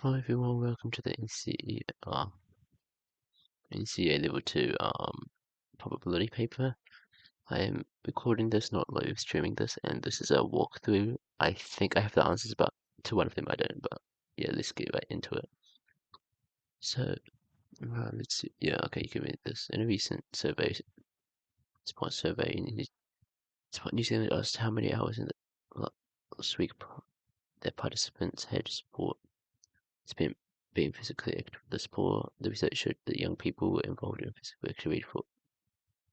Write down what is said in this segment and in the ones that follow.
Hi everyone, welcome to the NCEA Level 2 probability paper. I am recording this, not live streaming this, and this is a walkthrough. I think I have the answers, but to one of them I don't, but yeah, let's get right into it. So, let's see. Yeah, okay, you can read this. In a recent survey, response survey, New Zealand asked how many hours in the last week their participants had spent being physically active. The research showed that young people were involved in physical activity for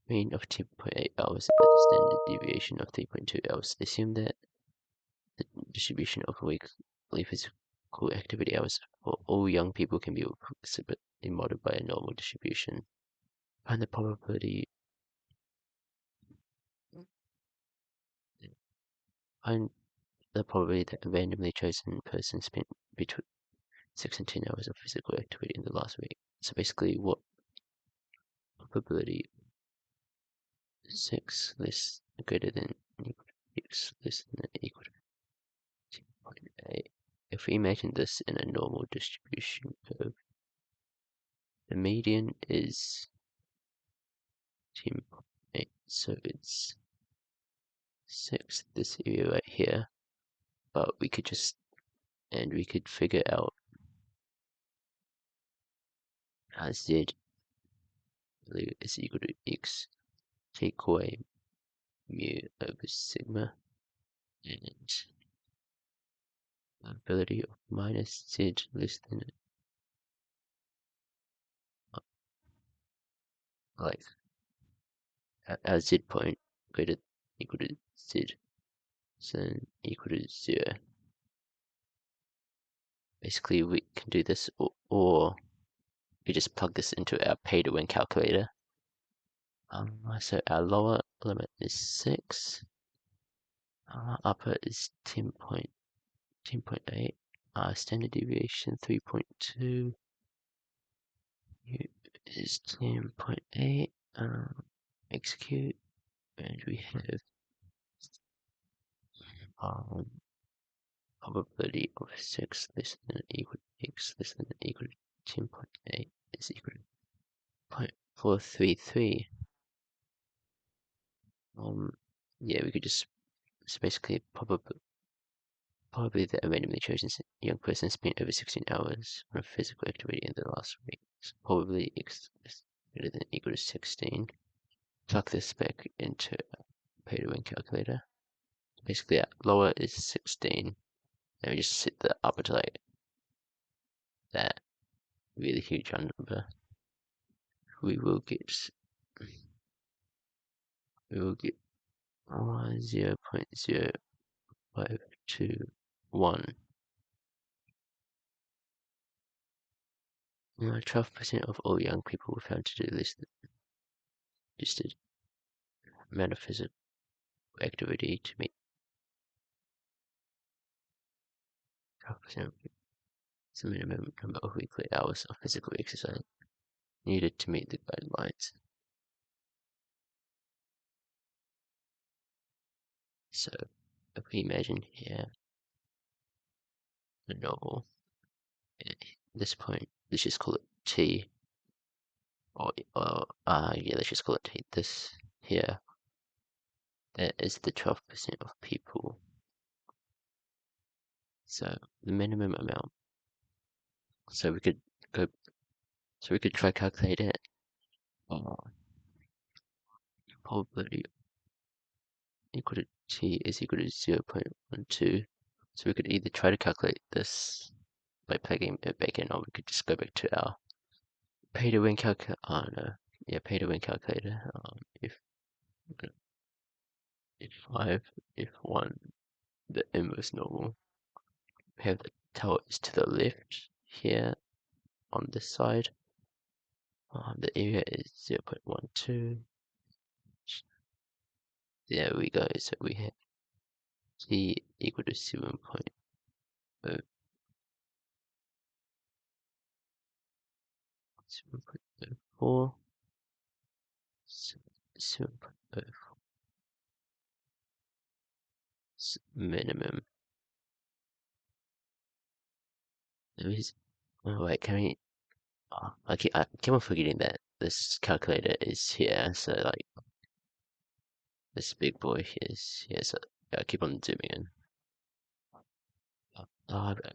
a mean of 10.8 hours with a standard deviation of 3.2 hours. They assume that the distribution of weekly physical activity hours for all young people can be approximately modeled by a normal distribution. Find the probability that a randomly chosen person spent between 6 and 10 hours of physical activity in the last week. So basically, what probability 6 less greater than equal to x less than equal to 2.8. If we imagine this in a normal distribution curve, the median is 10.8, so it's 6, this area right here, but we could figure out z is equal to x, take away mu over sigma, and the ability of minus z less than like our z point greater equal to z, so equal to 0. Basically, we can do this, or we just plug this into our pay to win calculator. So our lower limit is 6, upper is 10.8, standard deviation 3.2, is 10.8, execute, and we have probability of 6 less than or equal to x less than or equal to 10.8 is equal to 0.433. Yeah, we could just, it's basically probably that a randomly chosen young person spent over 16 hours on physical activity in the last week. So probably x is greater than or equal to 16. Plug this back into a pay to win calculator. Basically, lower is 16. And we just set the upper to like that really huge number. We will get 0.0521. 12% of all young people were found to do this listed amount of physical activity to meet 12% of the minimum number of weekly hours of physical exercise needed to meet the guidelines. So if we imagine here the normal, at this point, let's just call it T, yeah, let's just call it T. This here, that is the 12% of people. So the minimum amount. So we could try calculate it. Probability equal to t is equal to 0.12. So we could either try to calculate this by plugging it back in, or we could just go back to our pay to win calculator. Oh no, yeah, pay to win calculator. If 5, if 1, the inverse normal. We have the tail is to the left here on this side. The area is 0.12. There we go. So we have t equal to 7.0. 7.04. 7.04 minimum. is, oh wait, can we, I keep on forgetting that this calculator is here, so like, this big boy is here, so yeah, I keep on zooming in.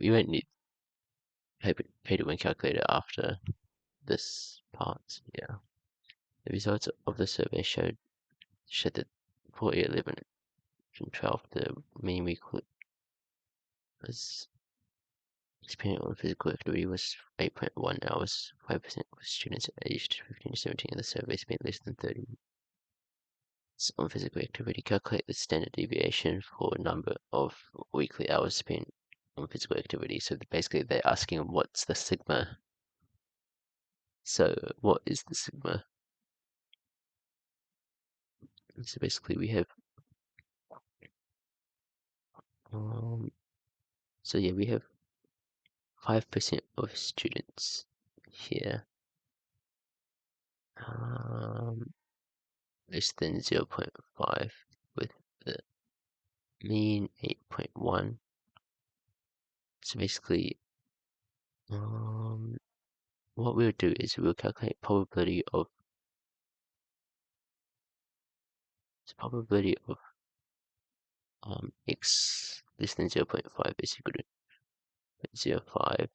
We won't need pay to win calculator after this part, yeah. The results of the survey showed that for year 11 and 12, the mean weekly was spent on physical activity was 8.1 hours. 5% of students aged 15 to 17 in the survey spent less than 30 minutes on physical activity. Calculate the standard deviation for number of weekly hours spent on physical activity. So basically, they're asking what's the sigma. So what is the sigma? So basically, we have so yeah, we have 5% of students here less than 0.5 with the mean 8.1. So basically, what we'll do is we'll calculate probability of x less than 0.5 is equal to 0.05.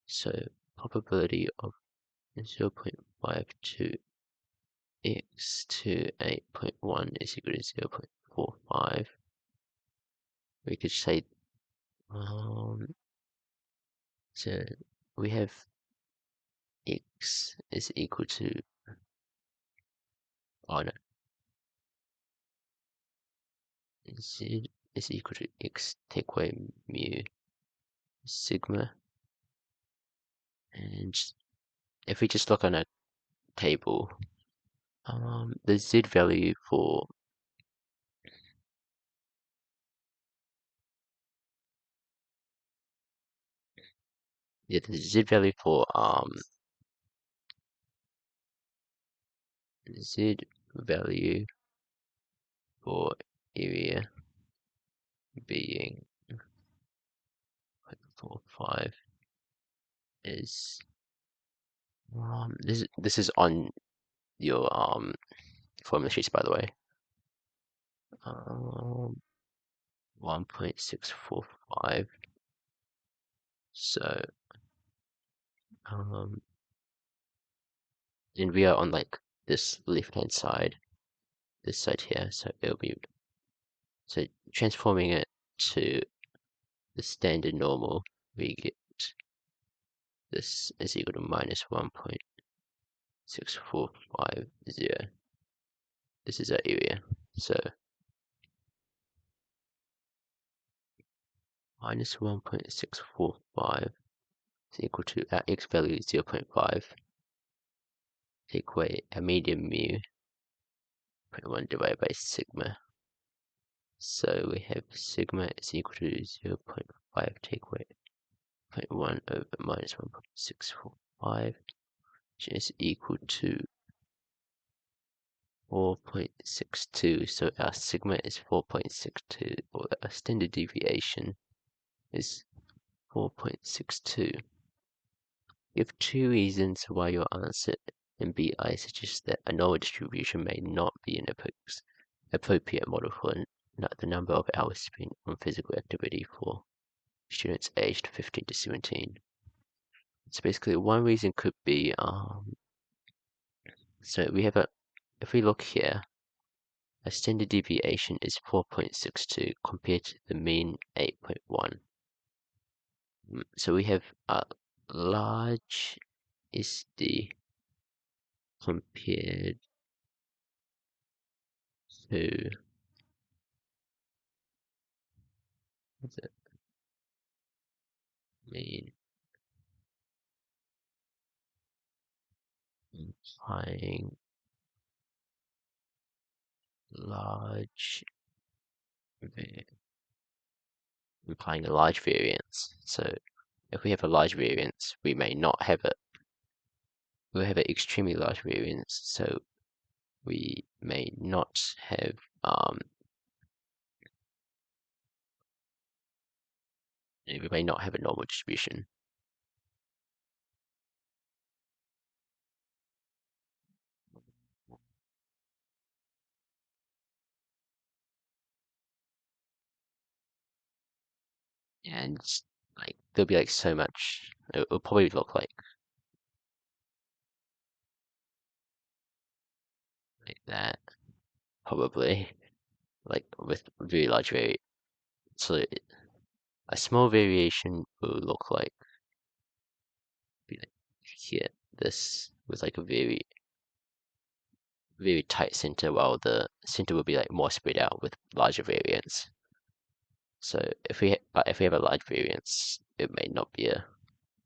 So probability of 0.5 to x to 8.1 is equal to 0.45. We could say so we have x is equal to, oh no, z is equal to x take away mu sigma, and if we just look on a table, the z value for the z value for z value for area being 0.45 is this is on your formula sheets, by the way. 1.645. So and we are on like this left hand side, this side here, so it'll be, so transforming it to the standard normal, we get this is equal to minus 1.6450. This is our area, so minus 1.645 is equal to our x value is 0.5. Take away a median mu 0.1 divided by sigma. So we have sigma is equal to 0.5 take away 0.1 over minus 1.645, which is equal to 4.62. So our sigma is 4.62, or our standard deviation is 4.62. You have two reasons why your answer in BI suggests that a normal distribution may not be an appropriate model for the number of hours spent on physical activity for students aged 15 to 17. So basically, one reason could be, so we have if we look here, a standard deviation is 4.62 compared to the mean 8.1. So we have a large SD compared to, what's it mean? Implying large, implying a large variance. So if we have a large variance, we may not have it. We'll have an extremely large variance, so we may not have we may not have a normal distribution. And like there'll be like so much. It'll probably look like that, probably like with very large vari. So a small variation will look like be like here, this with like a very tight center, while the center will be like more spread out with larger variance. So if we have a large variance, it may not be a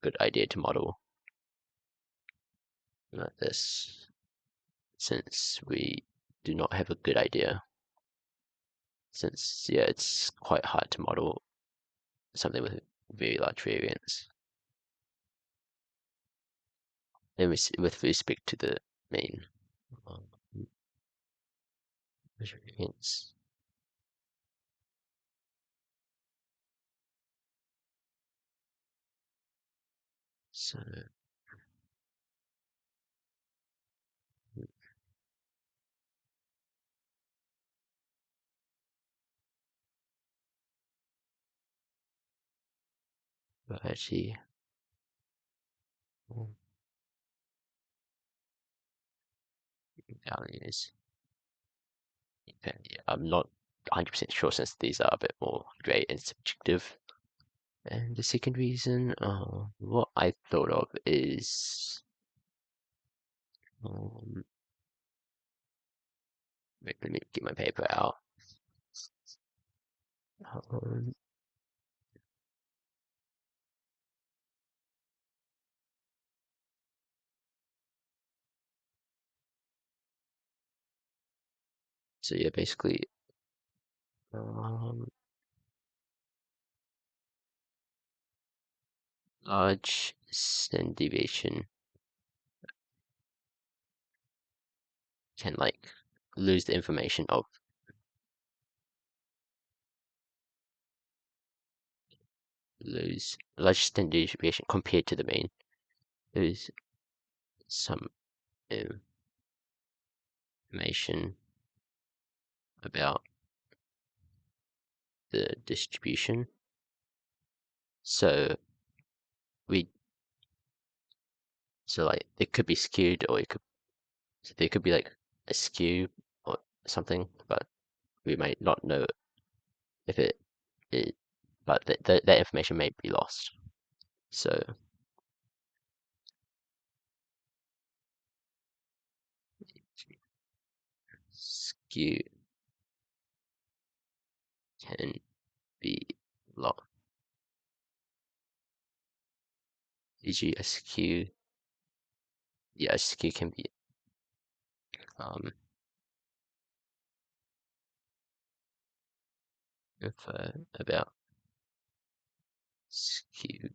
good idea to model like this, since we do not have a good idea. Since yeah, it's quite hard to model something with very large variance. Then with respect to the main um, variance. So variety values. Okay, yeah, I'm not 100% sure since these are a bit more gray and subjective. And the second reason, what I thought of is, um, wait, let me get my paper out. Um, so yeah, basically, um, large standard deviation can like lose the information of lose large standard deviation compared to the mean. Lose some information about the distribution. So we so like it could be skewed, or it could so there could be like a skew or something, but we might not know if it but that information may be lost. So skew can be lost. E.g. a skew, yeah, a skew can be um about skewness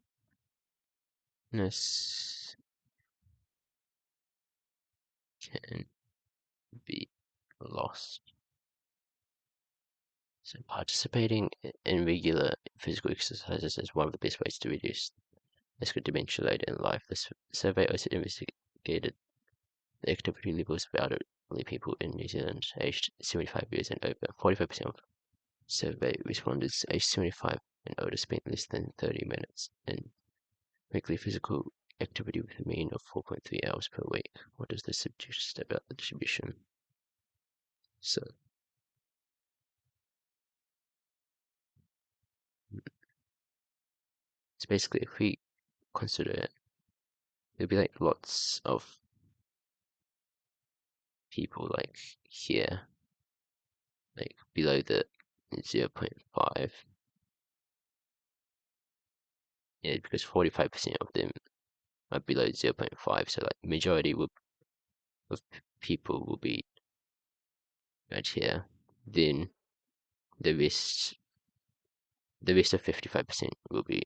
can be lost. So participating in regular physical exercises is one of the best ways to reduce this good dementia later in life. This survey also investigated the activity levels of elderly people in New Zealand aged 75 years and over. 45% of survey respondents aged 75 and older spent less than 30 minutes in weekly physical activity with a mean of 4.3 hours per week. What does this suggest about the distribution? So it's basically, if we consider it, there'll be like lots of people like here, like below the 0.5. Yeah, because 45% of them are below 0.5, so like majority of people will be right here. Then the rest the rest of 55% will be.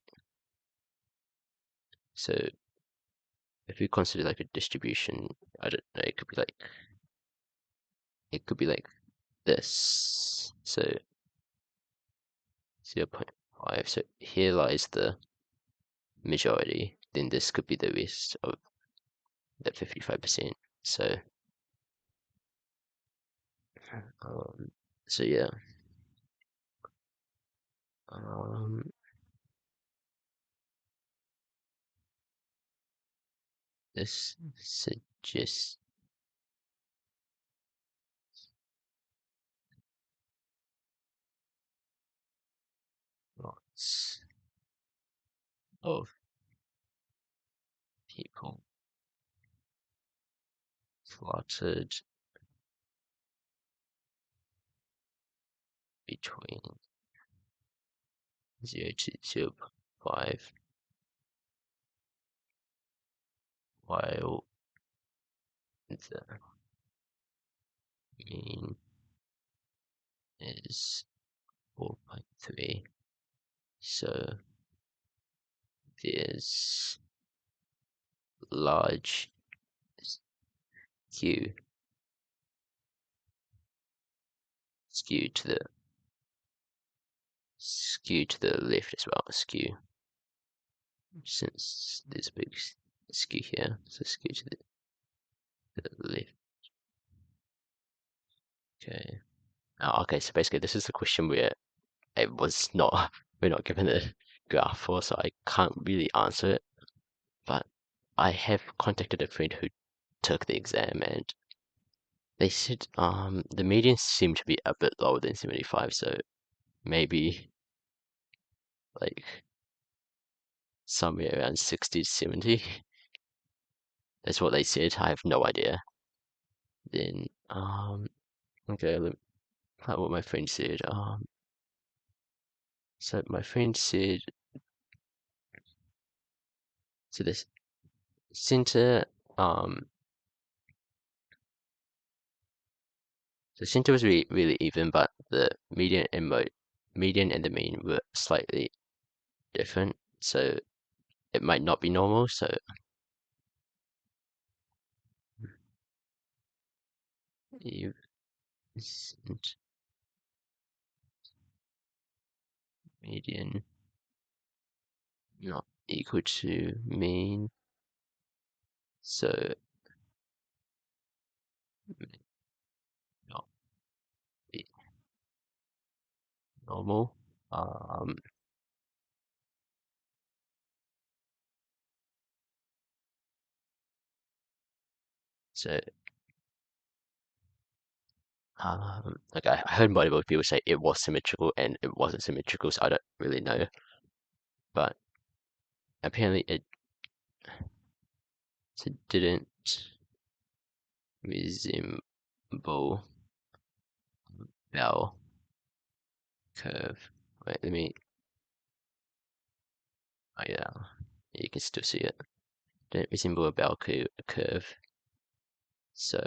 So if we consider like a distribution, I don't know, it could be like this. So 0.5 5. So here lies the majority. Then this could be the rest of that 55%. So, um, so yeah. Um, this suggests lots of people plotted between 0 to 0.5 while the mean is 4.3. So there's large skew skew to the left as well. Skew, since there's a big skew here, so skew to the left. Okay. Oh, okay. So basically, this is the question where it was not we're not given a graph for, so I can't really answer it. But I have contacted a friend who took the exam, and they said the median seemed to be a bit lower than 75, so maybe like somewhere around 60 to 70. That's what they said. I have no idea. Then okay, let me find what my friend said. So my friend said, so this center um the center was really even, but the median and the mean were slightly different, so it might not be normal. So you isn't median not equal to mean, so may not be normal. Um, so like I heard multiple people say it was symmetrical and it wasn't symmetrical, so I don't really know. But apparently it didn't resemble bell curve. Wait, let me. Oh yeah, you can still see it. Didn't resemble a bell curve, so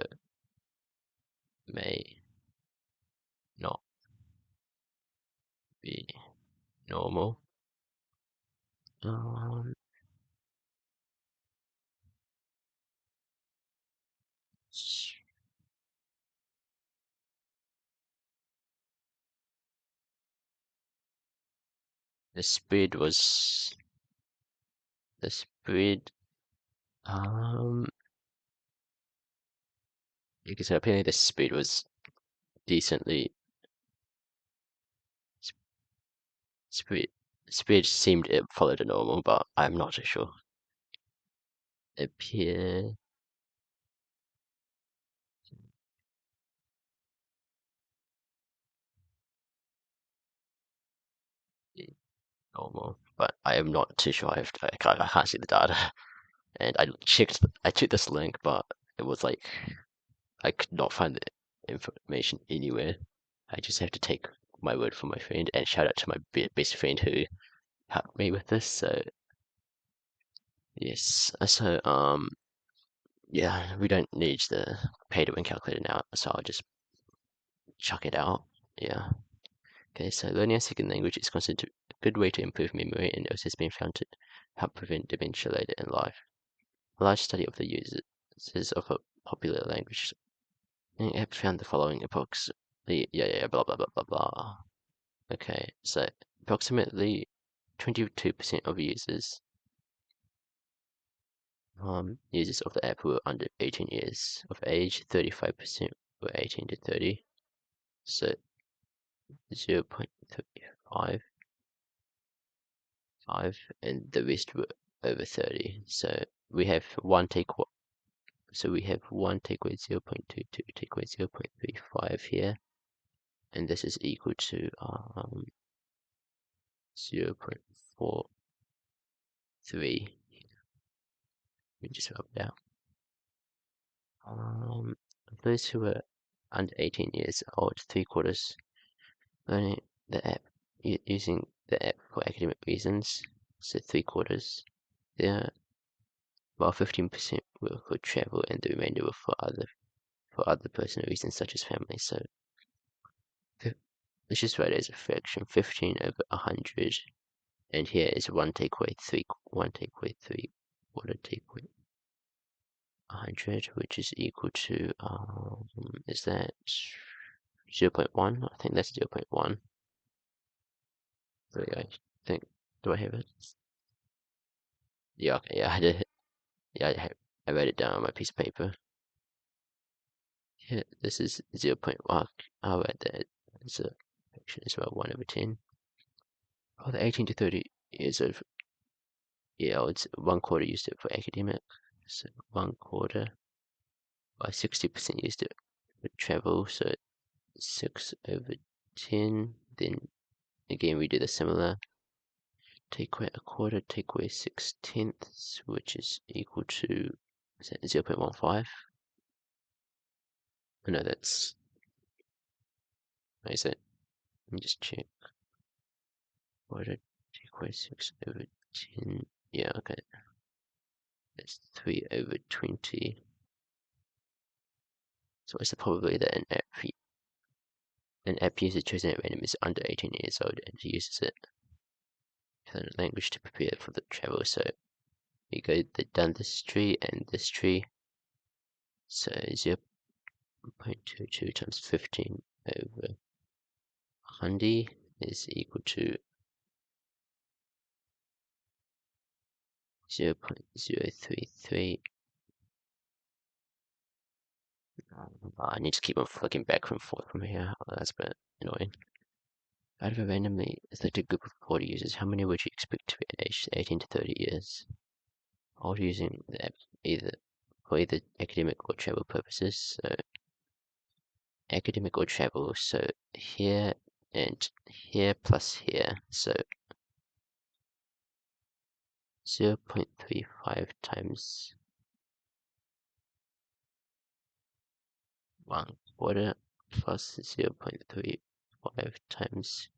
may not be normal. Um, the spread was the spread. You can say apparently the spread was decently spread. Spread seemed it followed a normal, but I'm not too sure. Appear normal, but I am not too sure. I can't see the data, and I checked this link, but it was like I could not find the information anywhere. I just have to take my word for my friend, and shout out to my best friend who helped me with this. So yes, so yeah, we don't need the pay to win calculator now, so I'll just chuck it out. Yeah. Okay, so learning a second language is considered a good way to improve memory and also has been found to help prevent dementia later in life. A large study of the uses of a popular language have found the following approximately, blah, blah, blah, blah, blah. Okay, so approximately 22% of users of the app were under 18 years of age, 35% were 18 to 30, so 0.35, and the rest were over 30. So we have one takeaway. So we have one takeaway 0.22, takeaway 0.35 here, and this is equal to 0.43. We just rub it out. Those who were under 18 years old, 3/4 learning the app using the app for academic reasons. So 3/4. There, about 15% were for travel, and the remainder were for other personal reasons such as family. So let's just write it as a fraction: 15 over 100, and here is one takeaway 3, quarter takeaway 100, which is equal to is that 0.1? I think that's 0.1. So yeah, I think, do I have it? Yeah, okay, yeah, I did. Yeah, I wrote it down on my piece of paper. Yeah, this is 0.1. I'll write that as a fraction as well, 1 over 10. Oh, the 18 to 30 years of, yeah, it's 1/4 used it for academic. So 1/4 by 60% used it for travel. So 6 over 10. Then again, we do the similar. Take away a quarter, take away 6/10, which is equal to, is that 0.15? Oh, no, that's, what is it? Let me just check. Quarter, take away 6 over 10. Yeah, okay. That's 3 over 20. So what's the probability that an app user chosen at random is under 18 years old and uses it in a language to prepare for the travel? So we go down this tree and this tree. So 0.22 times 15 over 100 is equal to 0.033. I need to keep on flicking back and forth from here. Oh, that's a bit annoying. Out of a randomly selected group of 40 users, how many would you expect to be aged 18 to 30 years? All using the app for either academic or travel purposes. So academic or travel. So here and here plus here. So 0.35 times 1/4 plus 0.35 times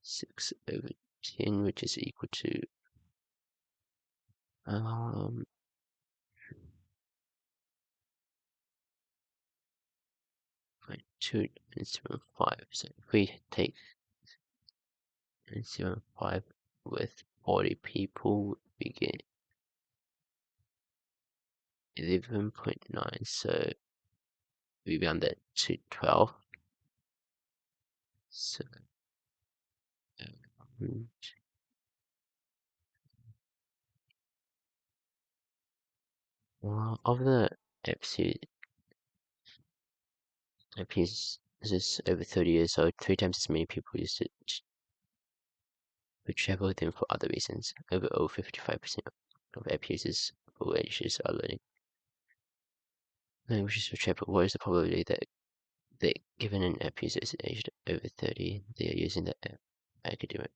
6 over 10, which is equal to 0.275. So if we take 0.75 with 40 people, we get 11.9. So we round that to 12. So of the apps is over 30 years old, 3 times as many people used it who travel with them for other reasons. Overall, 55% of app users of all ages are learning languages for travel. What is the probability that given an app user is aged over 30, they are using the app for academic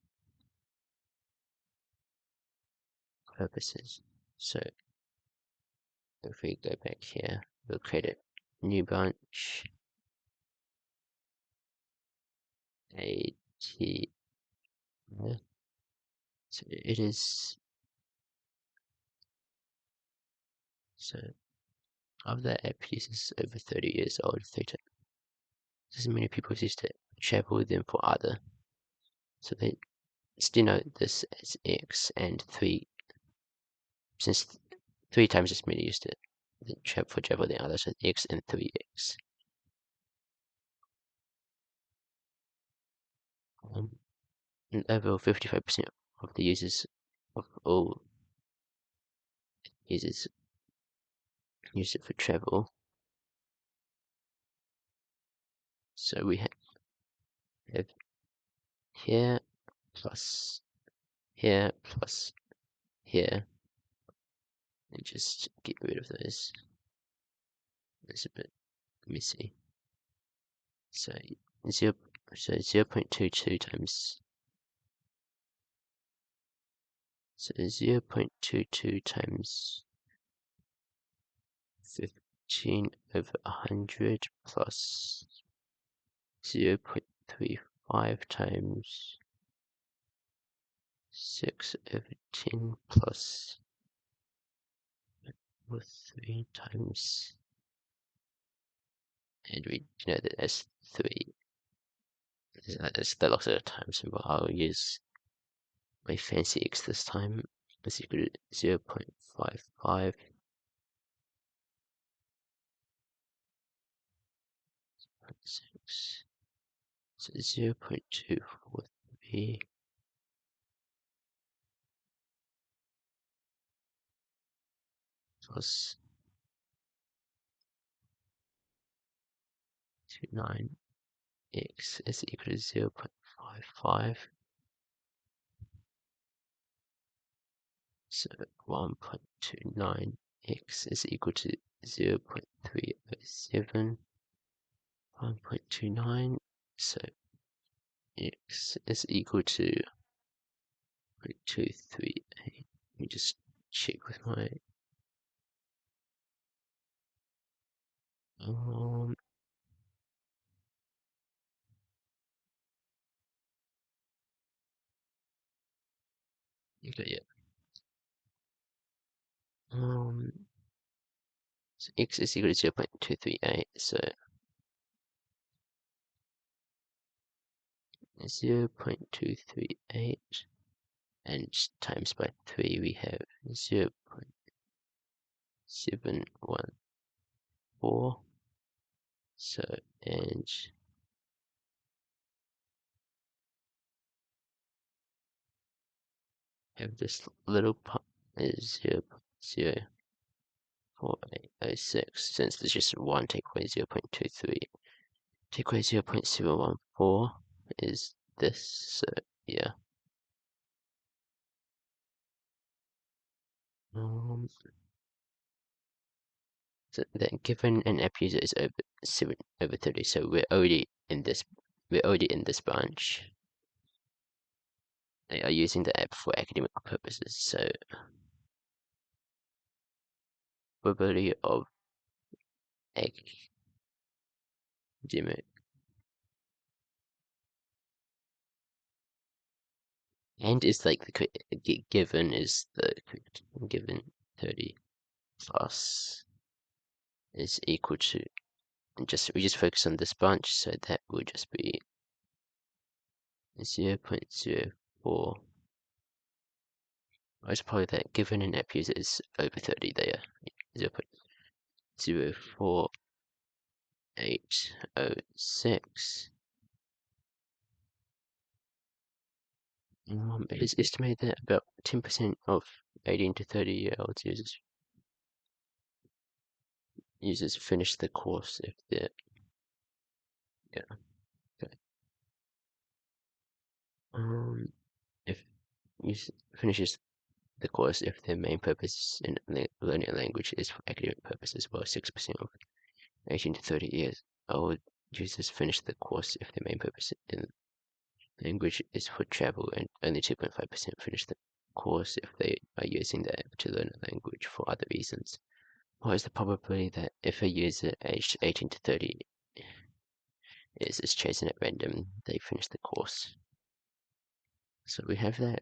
purposes? So if we go back here, we'll create a new branch. AT. So it is. So of the app users over 30 years old, as many people used to travel with them for other. So they denote this as X, and 3, since 3 times as many used it for travel than others, so X and 3X. and over 55% of the users of all users use it for travel. So we have here plus here plus here, and just get rid of those. It's a bit messy. So 0, so 0.22 times 0.22 times 15 over 100 plus 0.35 times 6 over 10 plus 3 times, and we know that that's 3. That looks like a time symbol. I'll use my fancy X this time. Is equal to 0.55 6. So 0.243 plus 29x is equal to 0.55. So 1.29x is equal to 0.307. 1.29. So x is equal to 0.238. Let me just check with my um okay, yeah. So x is equal to 0.238, so 0.238 and times by 3 we have 0.714. So, and have this little part is 0.04806, since there's just 1 take away 0.23. Take away 0.714 is this, so yeah. So then given an app user is over 30, so we're already in this branch. They are using the app for academic purposes, so probability of academic, and is like the given is the given 30 plus is equal to, and we just focus on this branch, so that will just be 0.04. I suppose that given an app user is over 30, they are 0.04806. It is estimated that about 10% of 18 to 30-year-olds users finish the course if they're, yeah, okay. If finishes the course if their main purpose in learning a language is for academic purposes, while 6% of 18 to 30 years old users finish the course if their main purpose in language is for travel, and only 2.5% finish the course if they are using the app to learn a language for other reasons. What is the probability that if a user aged 18 to 30 is chosen at random, they finish the course? So we have that.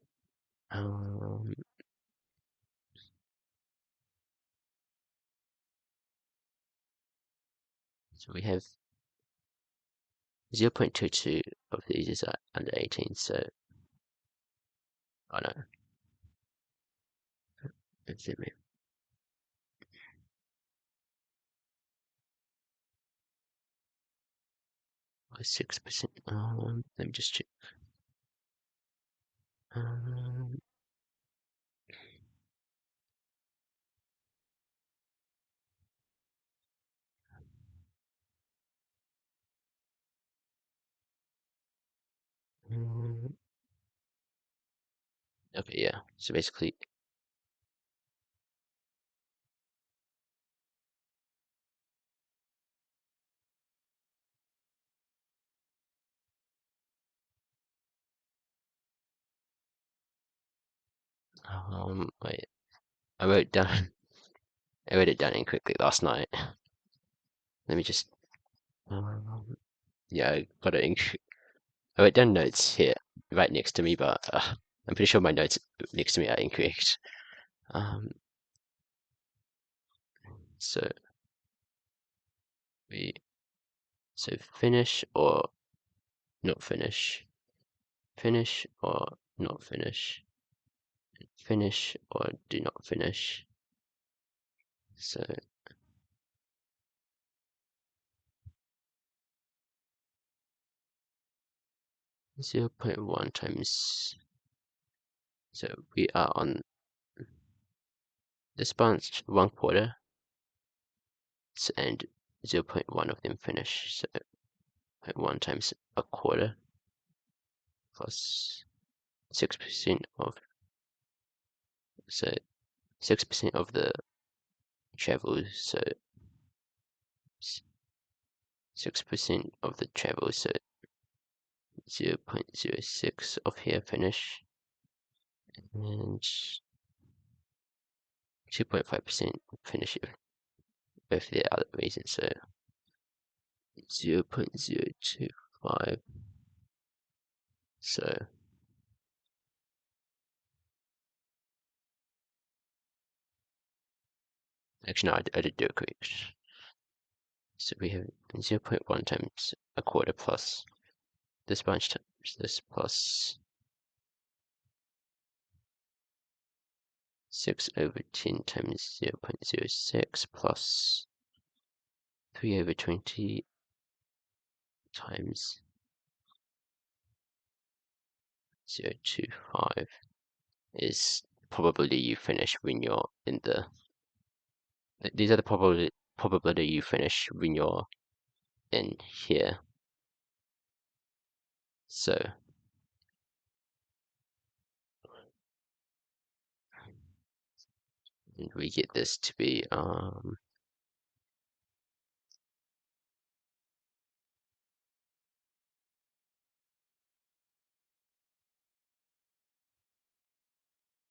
So we have 0.22 of the users are under 18, so I don't know. Let's see, 6%. Let me just check. Um, mm, okay, yeah. So basically, wait, I wrote down, I wrote it down incorrectly last night. Let me just, yeah, I got it. I wrote down notes here, right next to me, but I'm pretty sure my notes next to me are incorrect. Um, so we, so finish or not finish, finish or not finish, finish or do not finish. So 0.1 times, so we are on this bunch 1/4, and 0.1 of them finish. So 0.1 times 1/4 plus 6% of, so 6% of the travel, so 6% of the travel, so 0.06 of here finish, and 2.5% finish if both the other reasons, so 0.025. So actually, no, I did do it correct. So we have 0.1 times 1/4 plus this bunch times this plus 6/10 times 0.06 plus 3/20 times 0.025 is probability you finish when you're in the. These are the probability you finish when you're in here. So we get this to be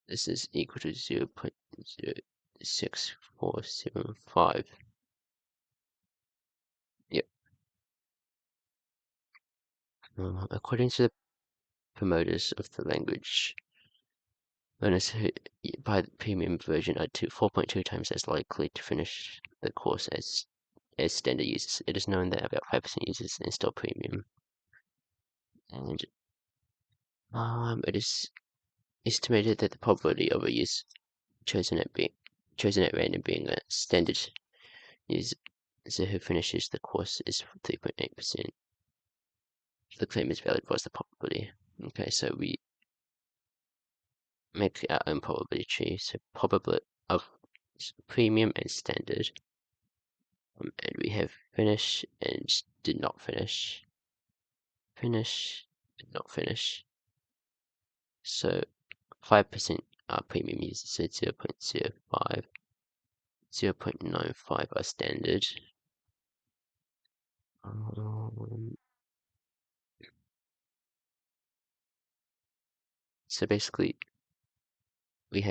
this is equal to 0.06475. Yep. According to the promoters of the language, learners who buy the premium version are 4.2 times as likely to finish the course as standard users. It is known that about 5% users install premium, and it is estimated that the probability of a user chosen at random being a standard user who finishes the course is 3.8%. If the claim is valid, what's the probability? Okay, so we make our own probability tree. So probability of premium and standard. And we have finish and did not finish. Finish, did not finish. So 5% are premium users, so 0.05. 0.95 are standard. So basically, we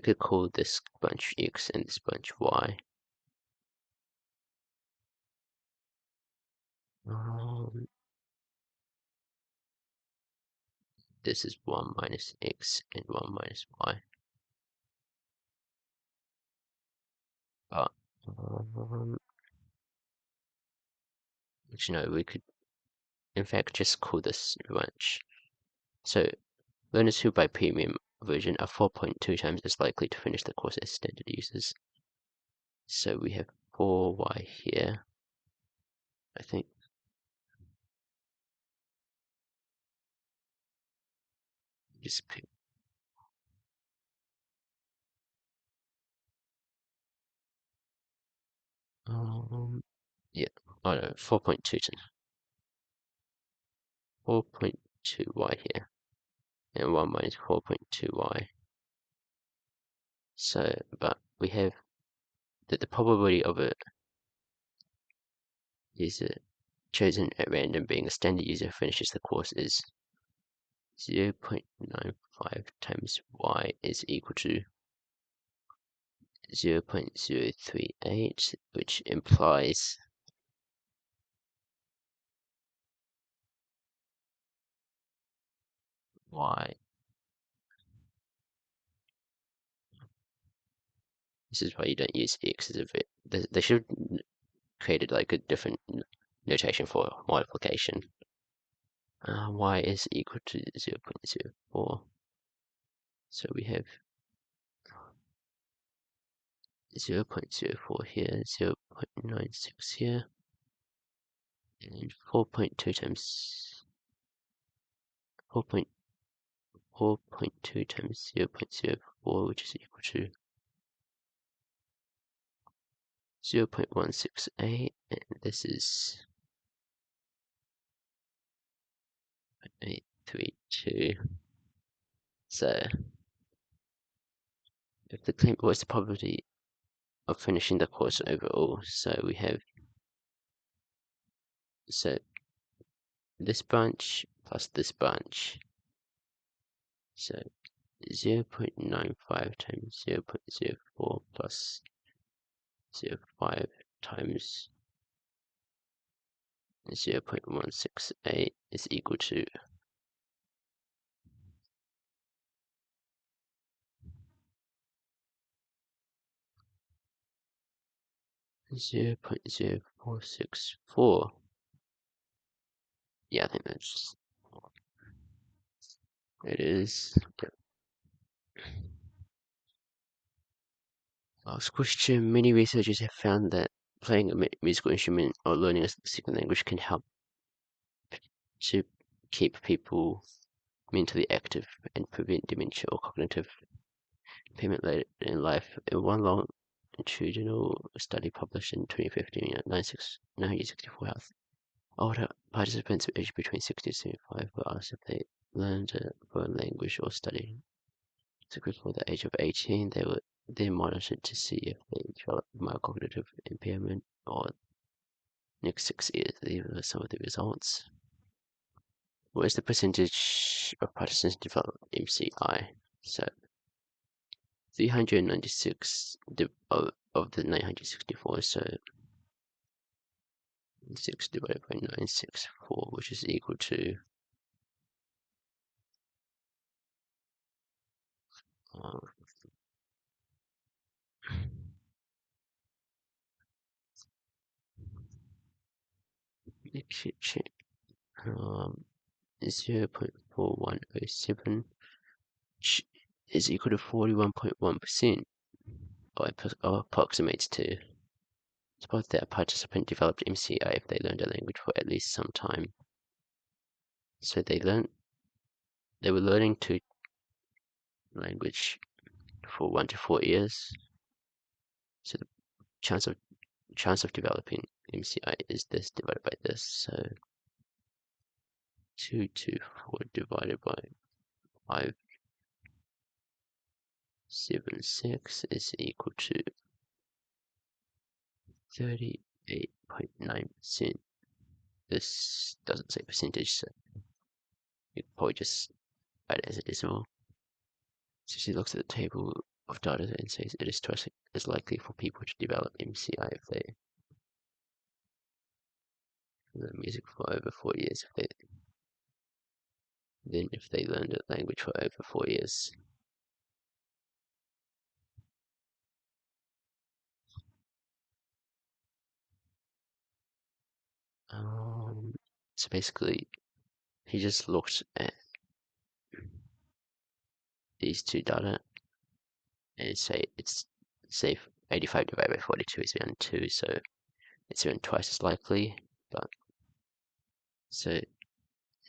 could call this bunch X and this bunch Y. This is 1 minus X and 1 minus Y. But actually, no, we could in fact just call this bunch. So learners who buy premium version are 4.2 times as likely to finish the course as standard users. So we have 4y here, I think. Just Yeah, oh no, 4.2 to 4.2y here, and 1 minus 4.2y. So, but we have that the probability of a user chosen at random being a standard user who finishes the course is 0.95 times y is equal to 0.038, which implies y. This is why you don't use x as a bit. They should have created like a different notation for multiplication. Y is equal to 0.04. So we have 0.04 here, 0.96 here, and 4.2 times 4.2 times 0.04, which is equal to 0.168, and this is 832. So if the claim, what's the probability of finishing the course overall? So we have, so this branch plus this branch. So 0.95 times 0.04 plus 0.5 times 0.168 is equal to 0.0464. Yeah, I think that's it is. Okay. Last question. Many researchers have found that playing a musical instrument or learning a second language can help to keep people mentally active and prevent dementia or cognitive impairment later in life. In one longitudinal study published in 2015 at 964 Health, older participants aged between 60 to 75 were asked if they learned a foreign language or studied. So before the age of 18, they were then monitored to see if they developed mild cognitive impairment or next 6 years. These were some of the results. What is the percentage of participants develop MCI? So 396 of the 964, so 6 divided by 964, which is equal to uh, check, um, 0.4107 is equal to 41.1%, or approximates to. Suppose that a participant developed MCI if they learned a language for at least some time. So they were learning to language for 1 to 4 years. So the chance of developing MCI is this divided by this. So 224 divided by 576 is equal to 38.9%. This doesn't say percentage, so you can probably just add it as a decimal. So she looks at the table of data and says it is twice as likely for people to develop MCI if they learn music for over 4 years than if they learned a language for over 4 years. So basically, he just looked at these two data and say 85 divided by 42 is around 2, so it's around twice as likely. But so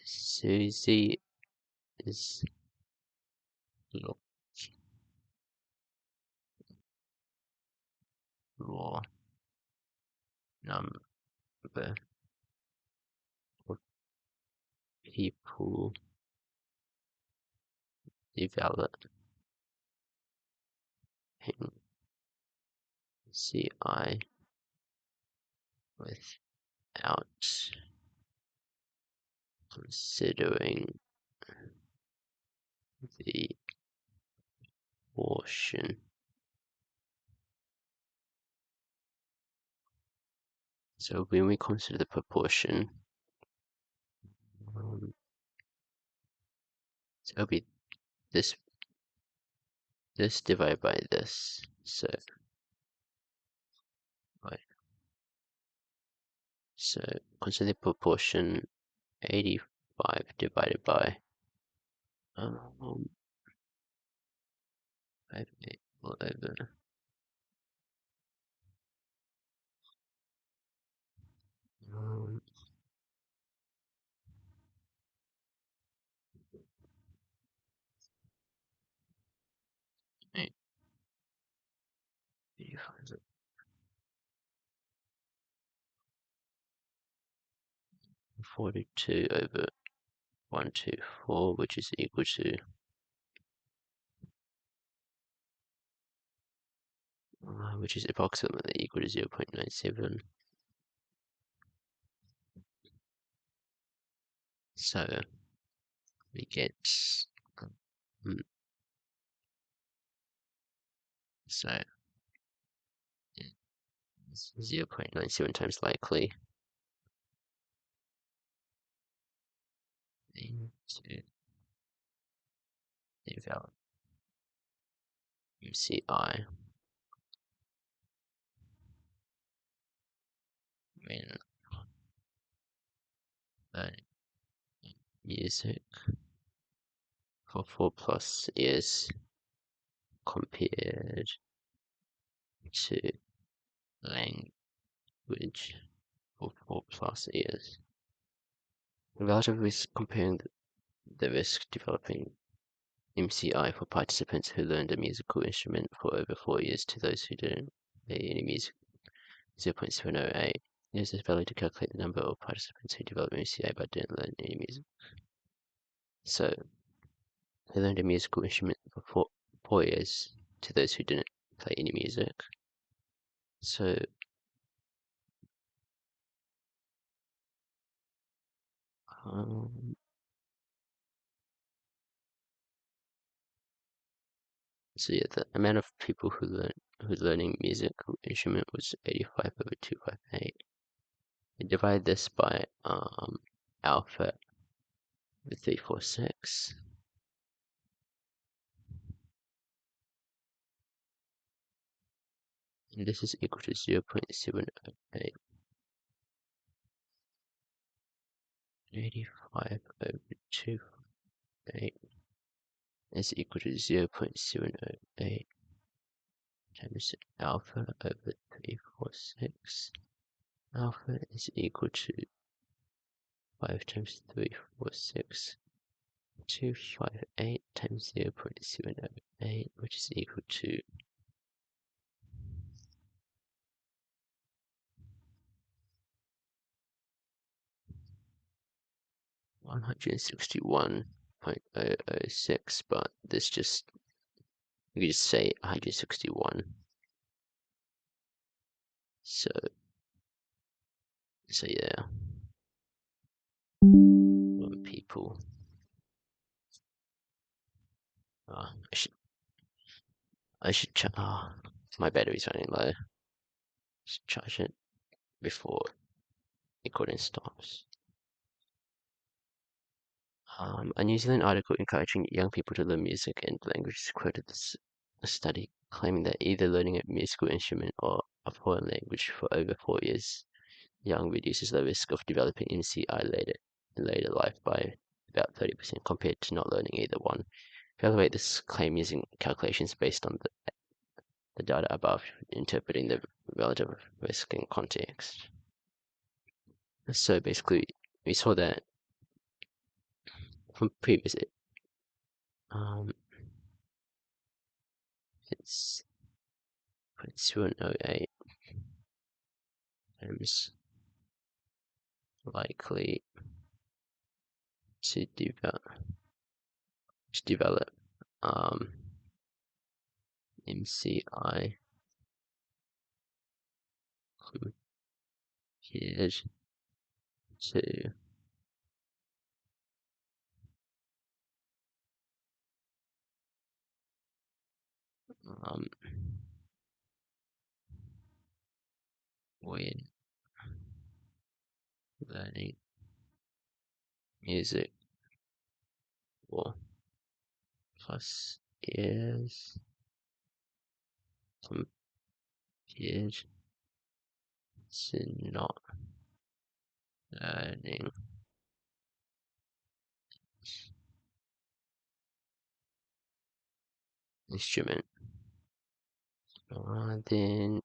Susie is look raw number of people developing CI without considering the portion. So when we consider the proportion, so it'll be this divided by this. So right. So consider the proportion 85 divided by 58 all over 8, 85, 42 over 124, which is equal to which is approximately equal to 0.97. So we get so it's 0.97 times likely into develop MCI when learning music for 4+ years compared to language for 4+ years. Relative risk comparing the risk developing MCI for participants who learned a musical instrument for over 4 years to those who didn't play any music, 0.708. Use this value to calculate the number of participants who developed MCI but didn't learn any music. So, they learned a musical instrument for 4 years to those who didn't play any music. So, yeah, the amount of people who's learning musical instrument was 85 over 258. We divide this by alpha with 346. And this is equal to 0.708. 85 over 258 is equal to 0.708 times alpha over 346. Alpha is equal to 5 times 346. 258 times 0.708, which is equal to 161.006, but this just, you could just say 161. So yeah, people. I should my battery's running low. Just charge it before recording stops. A New Zealand article encouraging young people to learn music and languages quoted a study claiming that either learning a musical instrument or a foreign language for over 4 years young reduces the risk of developing MCI in later life by about 30% compared to not learning either one. Evaluate this claim using calculations based on the data above, interpreting the relative risk in context. So basically, we saw that from previous, it's 0.708 programs likely to develop NCEA compared to um, when learning music for plus years compared to not learning instrument. Then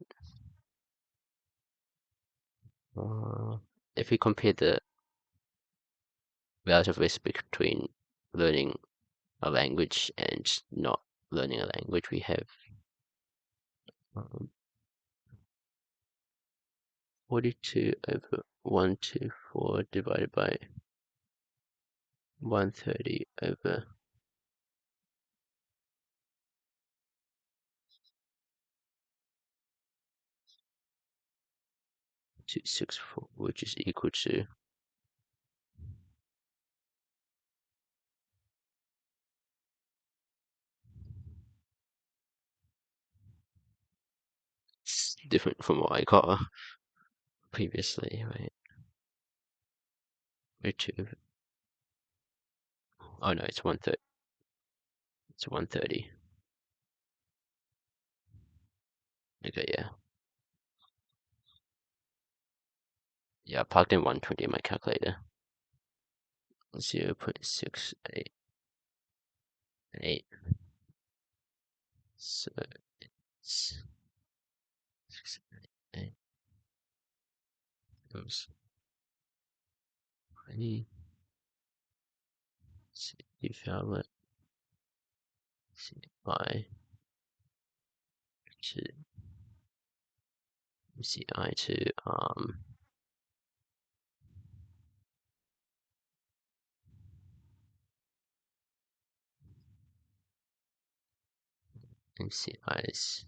if we compare the relative risk between learning a language and not learning a language, we have 42 over 124 divided by 130 over 264, which is equal to 's different from what I got previously, right? 42. Oh no, it's 130. It's 130. Okay, yeah. Yeah, I plugged in 120 in my calculator. 0.688. So it's 688 times 20. Develop by to CI to NCI's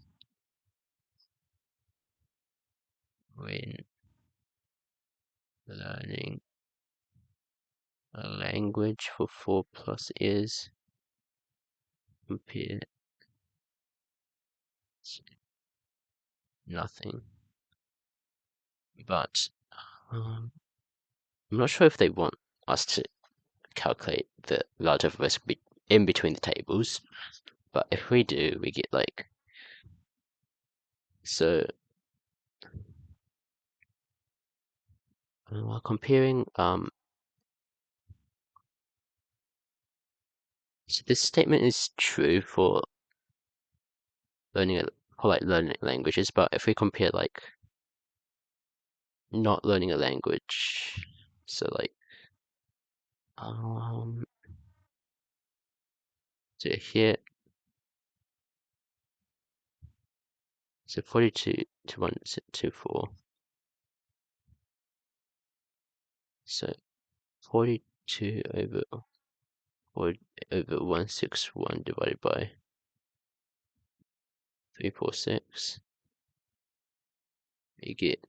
when learning a language for 4+ years compared to nothing. But I'm not sure if they want us to calculate the relative risk in between the tables, but if we do, we get like, so comparing so this statement is true for learning learning languages, but if we compare like not learning a language, so like so here, so 42 to 124, so 42 over 161 divided by 346, you get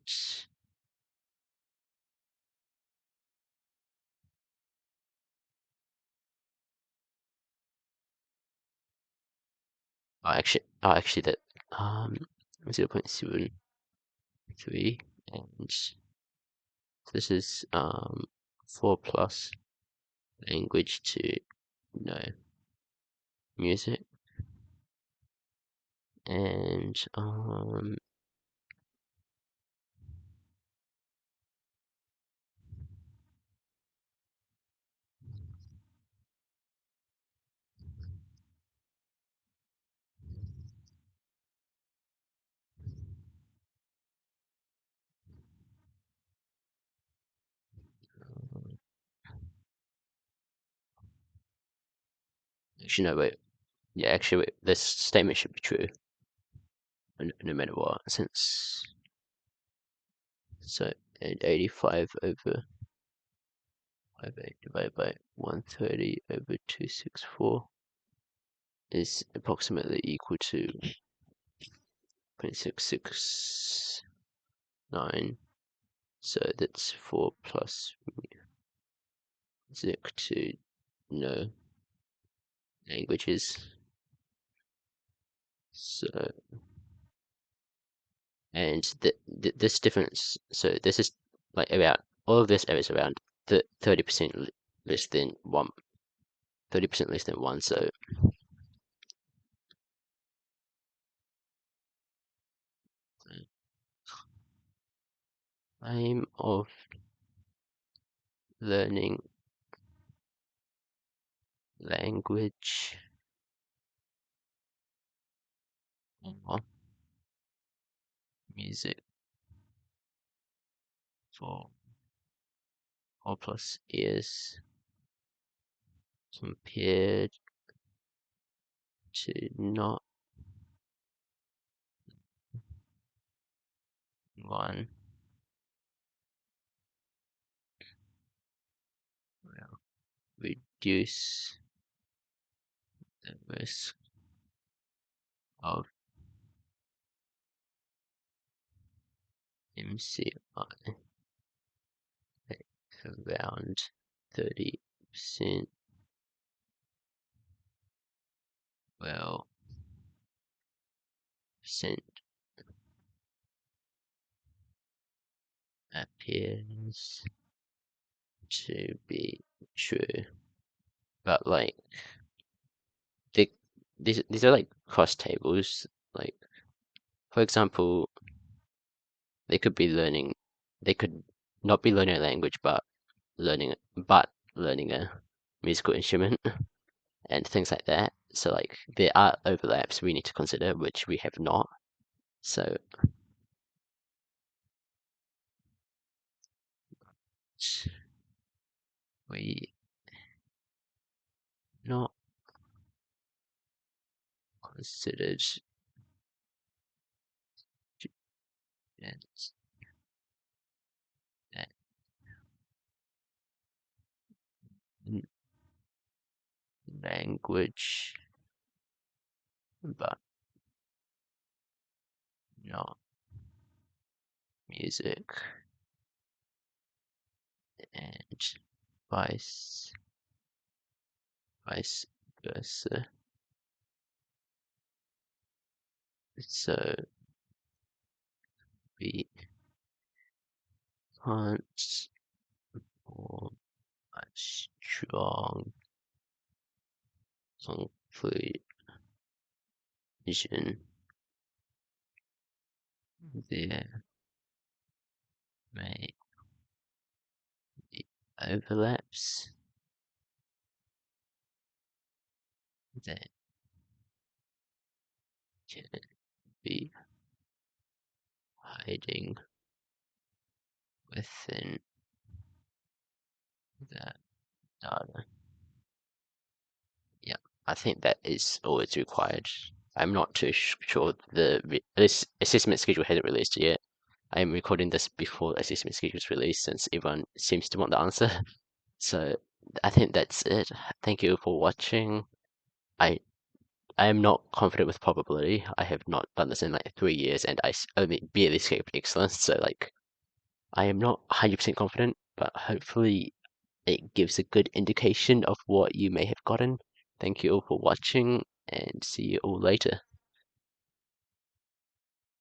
actually that 0.73, and this is 4+ language to know music, and actually no wait, yeah, actually wait, this statement should be true no matter what, since So, and 85 over 58 divided by 130 over 264 is approximately equal to 0.669. So that's 4 plus music to no languages. So, and this difference, so this is like about, all of this is around the 30% less than 1, 30% less than 1, so aim of learning language or music for 4+ years compared to not one will reduce the risk of MCI around 30%. Well, percent appears to be true, but like the these are like cross tables. Like, for example, they could be learning, they could not be learning a language, but learning a musical instrument and things like that. So like there are overlaps we need to consider, which we have not. So we not considered students at language, but not music, and vice vice versa. So we can't form a strong conclusion. There may be overlaps that can be hiding within that data. Yeah, I think that is always required. I'm not too sure this assessment schedule hasn't released yet. I am recording this before the assessment schedule is released since everyone seems to want the answer. So I think that's it. Thank you for watching. I I am not confident with probability. I have not done this in like 3 years, and only barely escaped excellence. So like I am not 100% confident, but hopefully it gives a good indication of what you may have gotten. Thank you all for watching, and see you all later.